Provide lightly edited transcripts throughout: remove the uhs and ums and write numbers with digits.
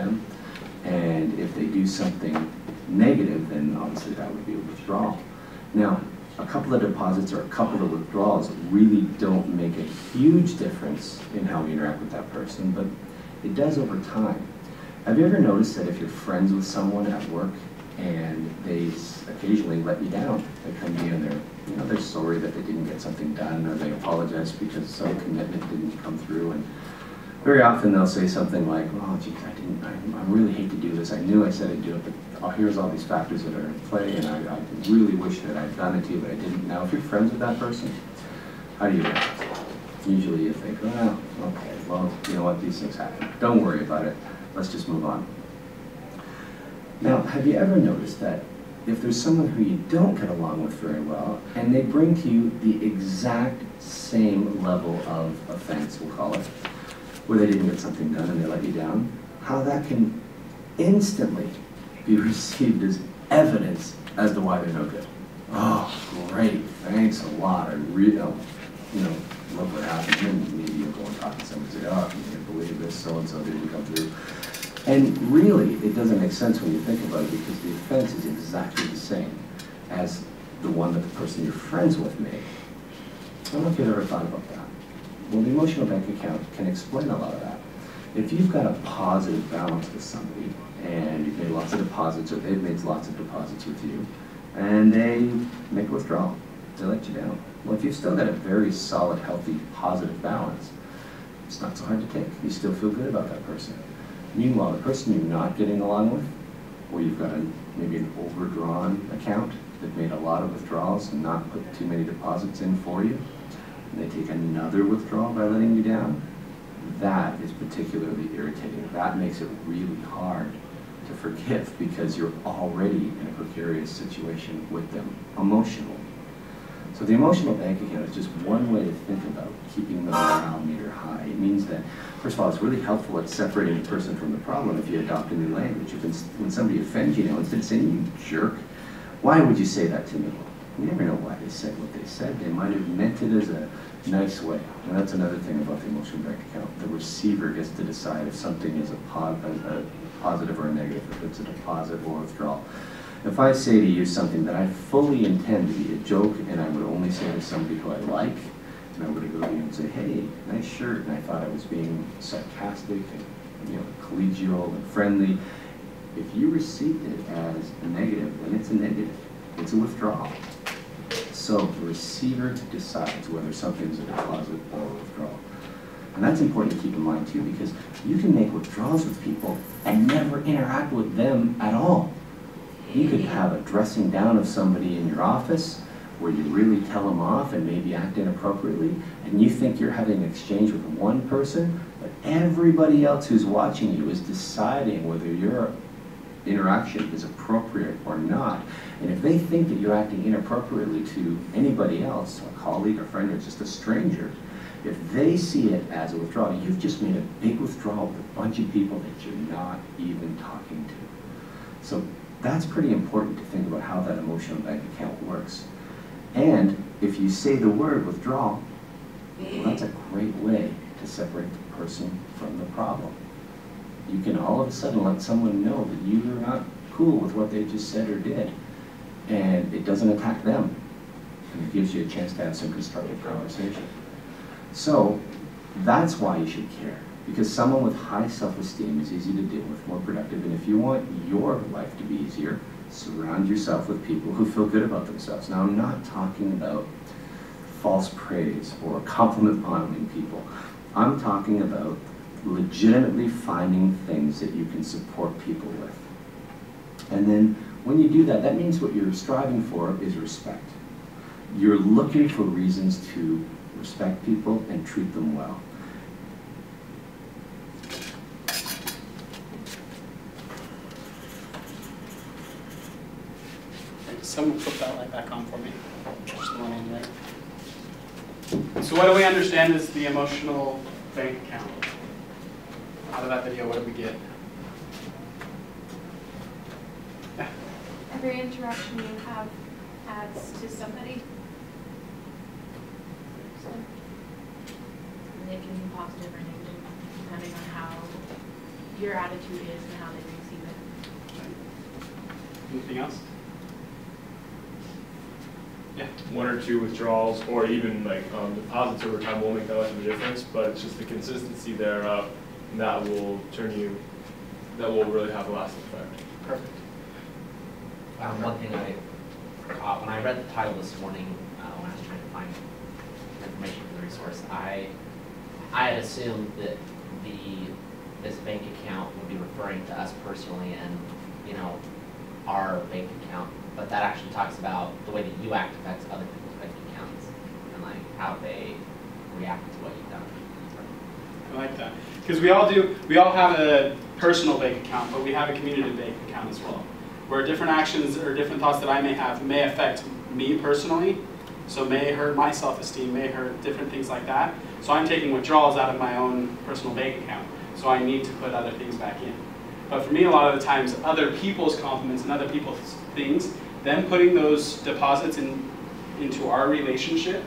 them. And if they do something negative, then obviously that would be a withdrawal. Now, a couple of deposits or a couple of withdrawals really don't make a huge difference in how we interact with that person, but it does over time. Have you ever noticed that if you're friends with someone at work and they occasionally let you down, they come to you and they're sorry that they didn't get something done, or they apologize because some commitment didn't come through, and very often they'll say something like, "Oh, geez, I really hate to do this. I knew I said I'd do it, but here's all these factors that are in play, and I really wish that I'd done it to you, but I didn't." Now, if you're friends with that person, how do you react? Usually you think, "Well, okay, well, you know what, these things happen. Don't worry about it. Let's just move on." Now, have you ever noticed that if there's someone who you don't get along with very well, and they bring to you the exact same level of offense, we'll call it, where they didn't get something done and they let you down, how that can instantly be received as evidence as to why they're no good. "Oh, great, thanks a lot. I really, look what happened." And maybe you'll go and talk to someone and say, "Oh, I can't believe this, so-and-so didn't come through." And really, it doesn't make sense when you think about it, because the offense is exactly the same as the one that the person you're friends with made. I don't know if you've ever thought about that. Well, the emotional bank account can explain a lot of that. If you've got a positive balance with somebody, and you've made lots of deposits, or they've made lots of deposits with you, and they make a withdrawal, they let you down. Well, if you've still got a very solid, healthy, positive balance, it's not so hard to take. You still feel good about that person. Meanwhile, the person you're not getting along with, or you've got maybe an overdrawn account that made a lot of withdrawals and not put too many deposits in for you, and they take another withdrawal by letting you down, that is particularly irritating. That makes it really hard to forgive, because you're already in a precarious situation with them emotionally. So the emotional bank account is just one way to think about keeping the morale meter high. It means that, first of all, it's really helpful at separating the person from the problem if you adopt a new language. When somebody offends you, instead of saying, "You jerk, why would you say that to me?" You never know why they said what they said. They might have meant it as a nice way. And that's another thing about the emotional bank account. The receiver gets to decide if something is a positive or a negative, if it's a deposit or withdrawal. If I say to you something that I fully intend to be a joke, and I would only say to somebody who I like, and I would go to you and say, "Hey, nice shirt," and I thought I was being sarcastic and collegial and friendly, if you received it as a negative, then it's a negative. It's a withdrawal. So the receiver decides whether something's a deposit or a withdrawal. And that's important to keep in mind too, because you can make withdrawals with people and never interact with them at all. You could have a dressing down of somebody in your office where you really tell them off and maybe act inappropriately, and you think you're having an exchange with one person, but everybody else who's watching you is deciding whether your interaction is appropriate or not. And if they think that you're acting inappropriately to anybody else, a colleague, a friend, or just a stranger, if they see it as a withdrawal, you've just made a big withdrawal with a bunch of people that you're not even talking to. So that's pretty important to think about how that emotional bank account works. And if you say the word withdrawal, well, that's a great way to separate the person from the problem. You can all of a sudden let someone know that you're not cool with what they just said or did, and it doesn't attack them, and it gives you a chance to have some constructive conversation. So that's why you should care, because someone with high self-esteem is easy to deal with, more productive, and if you want your life to be easier, surround yourself with people who feel good about themselves. Now, I'm not talking about false praise or compliment bombing people. I'm talking about legitimately finding things that you can support people with. And then when you do that, that means what you're striving for is respect. You're looking for reasons to respect people and treat them well. Someone put that light back on for me. Just the one in there. So what do we understand is the emotional bank account? Out of that video, what did we get? Yeah. Every interaction you have adds to somebody. So, and it can be positive or negative, depending on how your attitude is and how they receive it. Anything else? Yeah. 1 or 2 withdrawals, or even like deposits over time won't make that much of a difference, but it's just the consistency thereof that will that will really have a lasting effect. Perfect. One thing I caught when I read the title this morning, when I was trying to find information for the resource, I had assumed that this bank account would be referring to us personally and, you know, our bank account, but that actually talks about the way that you act affects other people's bank accounts and like how they react to what you've done. I like that. Because we all have a personal bank account, but we have a community bank account as well, where different actions or different thoughts that I may have may affect me personally, so may hurt my self-esteem, may hurt different things like that. So I'm taking withdrawals out of my own personal bank account, so I need to put other things back in. But for me, a lot of the times, other people's compliments and other people's things, them putting those deposits into our relationship,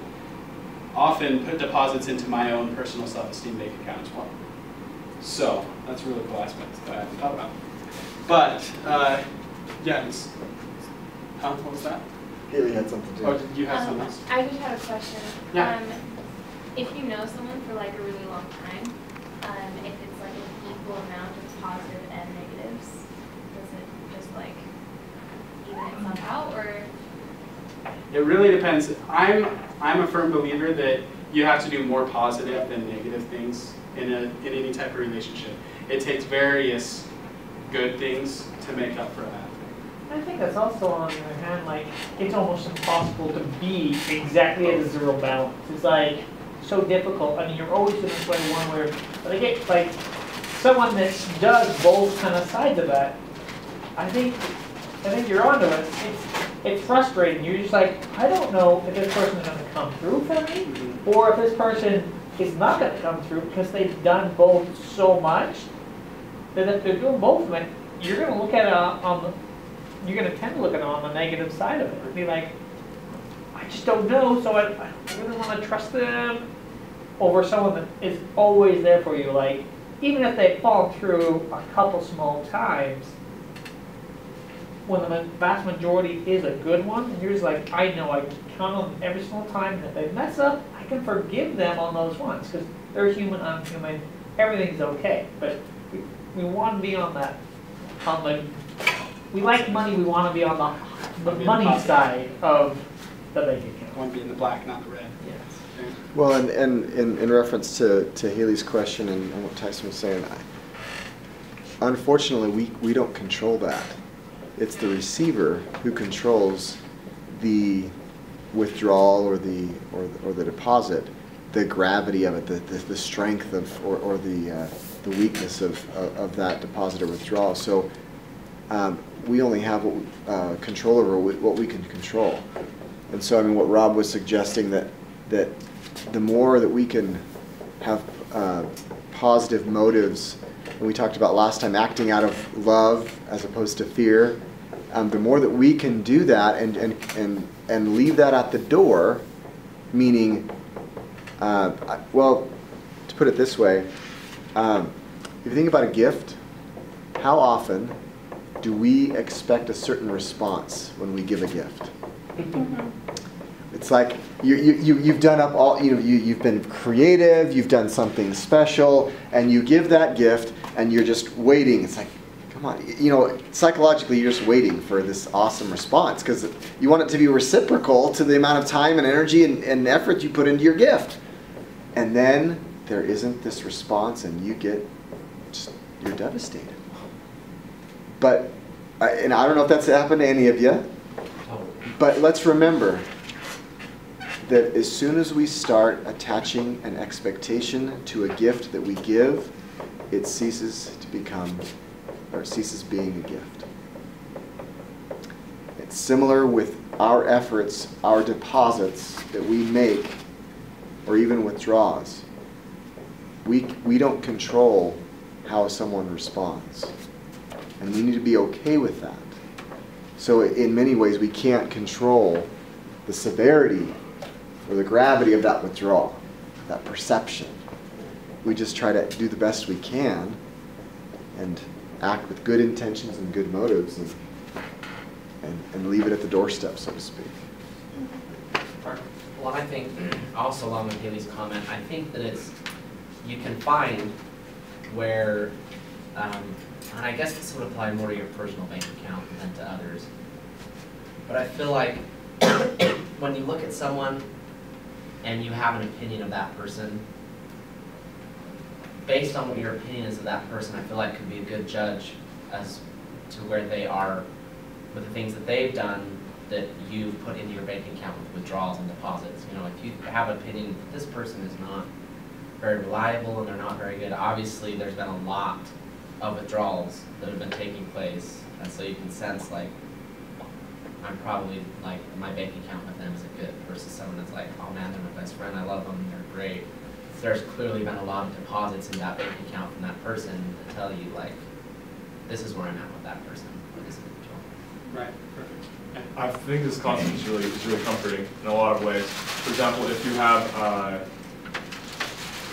often put deposits into my own personal self-esteem bank account as well. So that's a really cool aspect that I haven't thought about. But yeah, what was that? Haley had something to do. Oh, did you have something else? I just have a question. Yeah. If you know someone for like a really long time, if it's like an equal amount of positive and negatives, does it just like even itself out, or? It really depends. I'm a firm believer that you have to do more positive than negative things in any type of relationship. It takes various good things to make up for that. I think that's also, on the other hand, like, it's almost impossible to be exactly at a zero balance. It's like so difficult. I mean, you're always going to play one way, but I get like someone that does both kind of sides of that. I think you're onto it. It's frustrating. You're just like, I don't know if this person is going to come through for me, or if this person is not going to come through because they've done both so much that if they're doing both of it, you're going to look at it you're going to tend to look at it on the negative side of it. And be like, I just don't know, so I really want to trust them over someone that is always there for you. Like, even if they fall through a couple small times, when the vast majority is a good one, and you're just like, I know I can count on them every single time, and if they mess up, I can forgive them on those ones, because they're human, I'm human, everything's okay. But we want to be on we like money, we want to be on the money side of the bank account. I want to be in the black, not the red. Yes. Okay. Well, and in reference to Haley's question and what Tyson was saying, unfortunately, we don't control that. It's the receiver who controls the withdrawal or the deposit, the gravity of it, the strength of or the weakness of that deposit or withdrawal. So we only have control over what we can control. And so I mean, what Rob was suggesting, that the more that we can have positive motives, and we talked about last time, acting out of love as opposed to fear, the more that we can do that and leave that at the door, meaning, well, to put it this way, if you think about a gift, how often do we expect a certain response when we give a gift? It's like you've done up all, you've been creative, you've done something special, and you give that gift, and you're just waiting. It's like, come on, psychologically you're just waiting for this awesome response because you want it to be reciprocal to the amount of time and energy and effort you put into your gift. And then there isn't this response, and you're devastated. But, and I don't know if that's happened to any of you, but let's remember that as soon as we start attaching an expectation to a gift that we give, it ceases being a gift. It's similar with our efforts, our deposits that we make, or even withdrawals. We don't control how someone responds. And we need to be okay with that. So in many ways, we can't control the severity or the gravity of that withdrawal, that perception. We just try to do the best we can and act with good intentions and good motives, and leave it at the doorstep, so to speak. Well, I think, also along with Haley's comment, I think that you can find where, and I guess this would apply more to your personal bank account than to others, but I feel like when you look at someone and you have an opinion of that person, based on what your opinion is of that person, I feel like could be a good judge as to where they are with the things that they've done that you've put into your bank account with withdrawals and deposits. You know, if you have an opinion that this person is not very reliable and they're not very good, obviously there's been a lot of withdrawals that have been taking place, and so you can sense like, I'm probably like, my bank account with them isn't good, versus someone that's like, oh man, they're my best friend, I love them, they're great. There's clearly been a lot of deposits in that bank account from that person to tell you like, this is where I'm at with that person, with this individual. Right, perfect. I think this concept is really comforting in a lot of ways. For example, if you have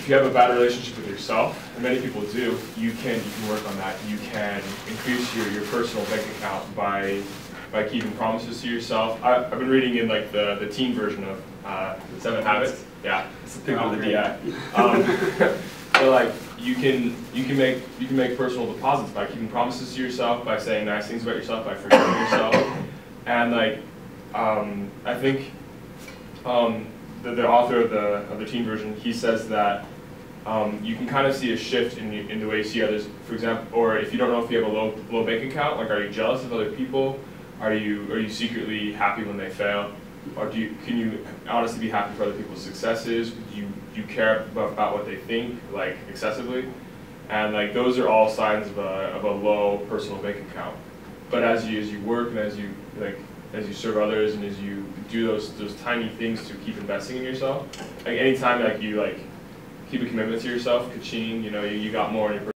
a bad relationship with yourself, and many people do, you can work on that. You can increase your personal bank account by keeping promises to yourself. I've been reading in like the teen version of the 7 Habits. Yeah, it's the thing with the DI. So like you can make personal deposits by keeping promises to yourself, by saying nice things about yourself, by forgiving yourself, and like I think the author of the teen version, he says that you can kind of see a shift in the way you see others. For example, or if you don't know if you have a low bank account, like are you jealous of other people? Are you secretly happy when they fail? Or can you honestly be happy for other people's successes? Do you care about what they think, like excessively? And like those are all signs of a low personal bank account. But as you work and as you serve others and as you do those tiny things to keep investing in yourself, like anytime like you like keep a commitment to yourself, ka-ching, you know, you got more in your